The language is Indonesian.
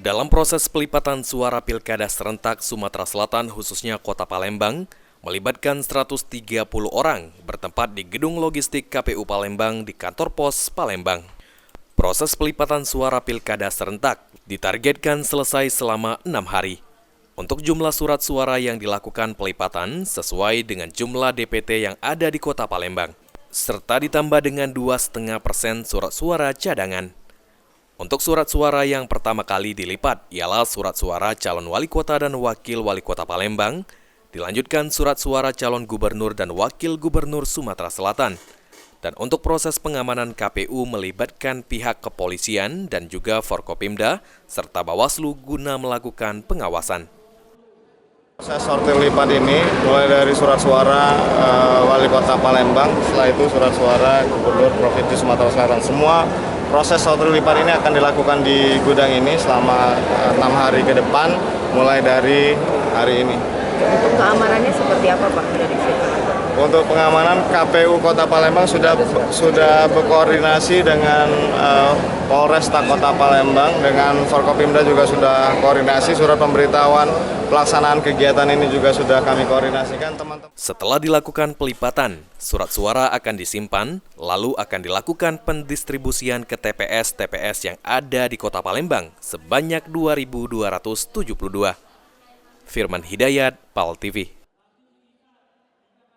Dalam proses pelipatan suara Pilkada serentak Sumatera Selatan khususnya Kota Palembang, melibatkan 130 orang bertempat di gedung logistik KPU Palembang di kantor pos Palembang. Proses pelipatan suara Pilkada serentak ditargetkan selesai selama 6 hari. Untuk jumlah surat suara yang dilakukan pelipatan sesuai dengan jumlah DPT yang ada di Kota Palembang, serta ditambah dengan 2,5% surat suara cadangan. Untuk surat suara yang pertama kali dilipat ialah surat suara calon wali kota dan wakil wali kota Palembang, dilanjutkan surat suara calon gubernur dan wakil gubernur Sumatera Selatan. Dan untuk proses pengamanan KPU melibatkan pihak kepolisian dan juga Forkopimda serta Bawaslu guna melakukan pengawasan. Proses sortir lipat ini mulai dari surat suara wali kota Palembang, setelah itu surat suara gubernur Provinsi Sumatera Selatan. Semua proses sortir lipat ini akan dilakukan di gudang ini selama 6 hari ke depan, mulai dari hari ini. Untuk keamanannya seperti apa Pak? Untuk pengamanan, KPU Kota Palembang sudah berkoordinasi dengan Polresta Kota Palembang, dengan Forkopimda juga sudah koordinasi, surat pemberitahuan pelaksanaan kegiatan ini juga sudah kami koordinasikan teman-teman. Setelah dilakukan pelipatan, surat suara akan disimpan, lalu akan dilakukan pendistribusian ke TPS-TPS yang ada di Kota Palembang sebanyak 2.272. Firman Hidayat, PAL TV.